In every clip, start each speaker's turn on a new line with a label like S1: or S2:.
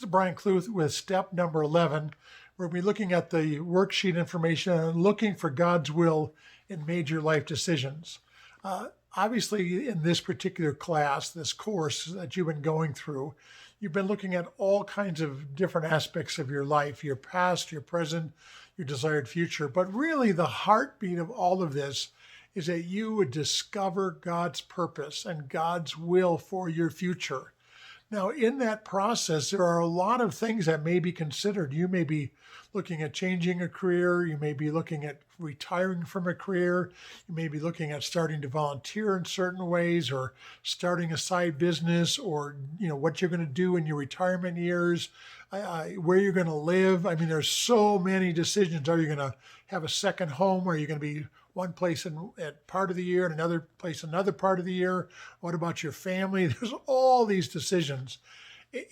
S1: Brian Kluth with step number 11. We'll be looking at the worksheet information and looking for God's will in major life decisions. Obviously, in this particular class, this course that you've been going through, you've been looking at all kinds of different aspects of your life, your past, your present, your desired future. But really, the heartbeat of all of this is that you would discover God's purpose and God's will for your future. Now, in that process, there are a lot of things that may be considered. You may be looking at changing a career. You may be looking at retiring from a career. You may be looking at starting to volunteer in certain ways, or starting a side business, or what you're going to do in your retirement years, where you're going to live. I mean, there's so many decisions. Are you going to have a second home? Are you going to be one place at part of the year and another place another part of the year? What about your family? There's all these decisions.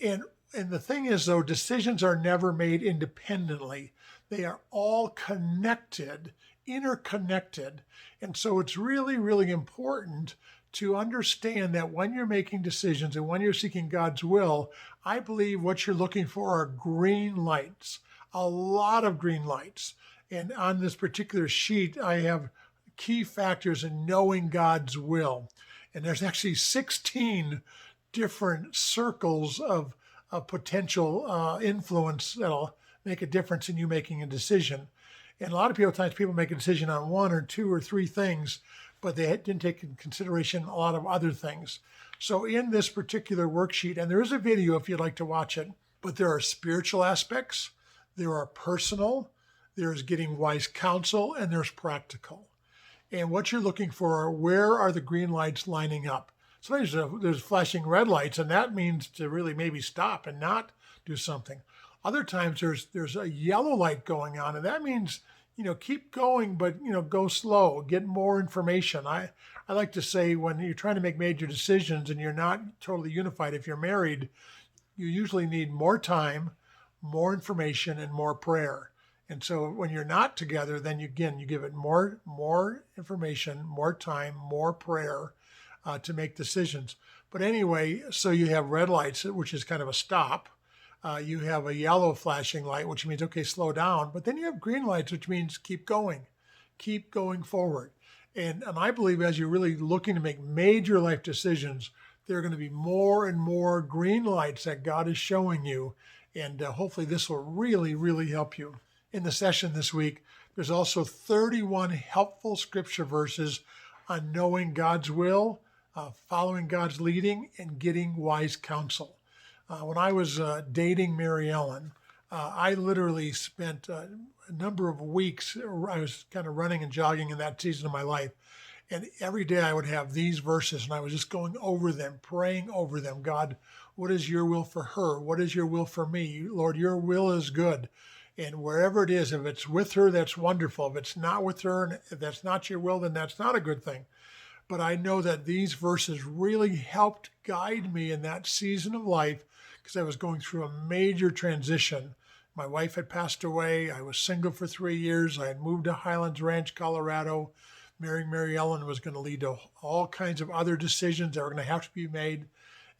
S1: And the thing is, though, decisions are never made independently. They are all connected, interconnected. And so it's really, really important to understand that when you're making decisions and when you're seeking God's will, I believe what you're looking for are green lights, a lot of green lights. And on this particular sheet, I have key factors in knowing God's will. And there's actually 16 different circles of potential influence that'll make a difference in you making a decision. And a lot of times people make a decision on one or two or three things, but they didn't take into consideration a lot of other things. So in this particular worksheet, and there is a video if you'd like to watch it, but there are spiritual aspects, there are personal, there's getting wise counsel, and there's practical. And what you're looking for are, where are the green lights lining up? Sometimes there's flashing red lights, and that means to really maybe stop and not do something. Other times there's a yellow light going on, and that means, keep going, but, go slow, get more information. I like to say, when you're trying to make major decisions and you're not totally unified, if you're married, you usually need more time, more information, and more prayer. And so when you're not together, then you give it more information, more time, more prayer to make decisions. But anyway, so you have red lights, which is kind of a stop. You have a yellow flashing light, which means, okay, slow down. But then you have green lights, which means keep going forward. And I believe as you're really looking to make major life decisions, there are going to be more and more green lights that God is showing you. And hopefully this will really, really help you. In the session this week, there's also 31 helpful scripture verses on knowing God's will, following God's leading, and getting wise counsel. When I was dating Mary Ellen, I literally spent a number of weeks, I was kind of running and jogging in that season of my life. And every day I would have these verses, and I was just going over them, praying over them. God, what is your will for her? What is your will for me? Lord, your will is good. And wherever it is, if it's with her, that's wonderful. If it's not with her, and if that's not your will, then that's not a good thing. But I know that these verses really helped guide me in that season of life, because I was going through a major transition. My wife had passed away. I was single for 3 years. I had moved to Highlands Ranch, Colorado. Marrying Mary Ellen was going to lead to all kinds of other decisions that were going to have to be made.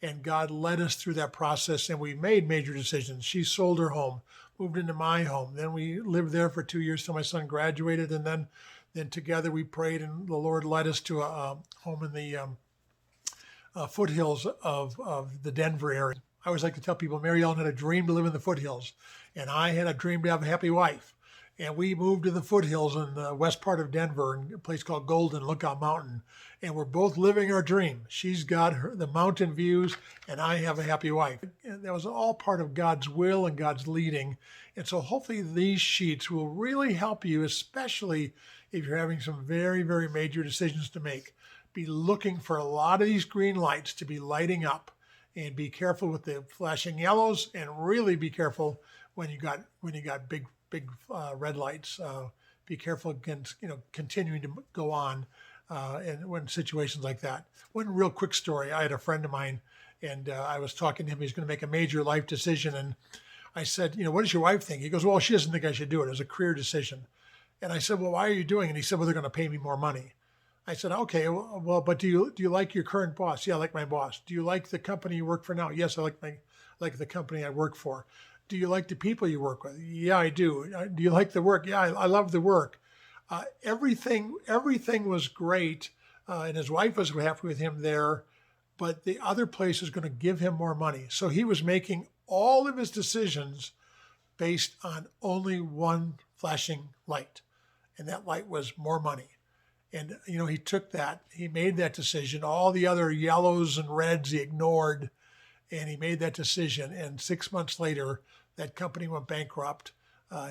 S1: And God led us through that process, and we made major decisions. She sold her home, moved into my home. Then we lived there for 2 years till my son graduated, and then together we prayed, and the Lord led us to a home in the foothills of the Denver area. I always like to tell people Mary Ellen had a dream to live in the foothills, and I had a dream to have a happy wife. And we moved to the foothills in the west part of Denver, in a place called Golden Lookout Mountain. And we're both living our dream. She's got the mountain views, and I have a happy wife. And that was all part of God's will and God's leading. And so hopefully these sheets will really help you, especially if you're having some very, very major decisions to make. Be looking for a lot of these green lights to be lighting up, and be careful with the flashing yellows, and really be careful when you got big red lights. Be careful against continuing to go on and when situations like that. One real quick story. I had a friend of mine, and I was talking to him. He's going to make a major life decision, and I said, what does your wife think? He goes, well, she doesn't think I should do it. It was a career decision. And I said, well, why are you doing it? And he said, well, they're going to pay me more money. I said, okay, well, but do you like your current boss? Yeah, I like my boss. Do you like the company you work for now? Yes, I like the company I work for. Do you like the people you work with? Yeah, I do. Do you like the work? Yeah, I love the work. Everything was great, and his wife was happy with him there, but the other place was going to give him more money. So he was making all of his decisions based on only one flashing light, and that light was more money. And he took that, he made that decision. All the other yellows and reds he ignored, and he made that decision. And 6 months later, that company went bankrupt.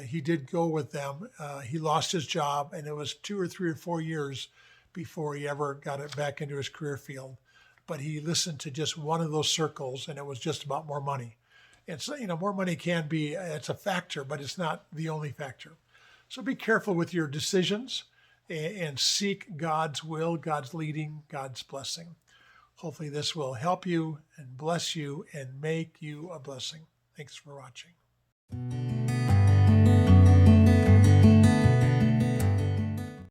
S1: He did go with them. He lost his job, and it was 2 or 3 or 4 years before he ever got it back into his career field. But he listened to just one of those circles, and it was just about more money. And so, more money can be, it's a factor, but it's not the only factor. So be careful with your decisions and seek God's will, God's leading, God's blessing. Hopefully this will help you and bless you and make you a blessing. Thanks for watching.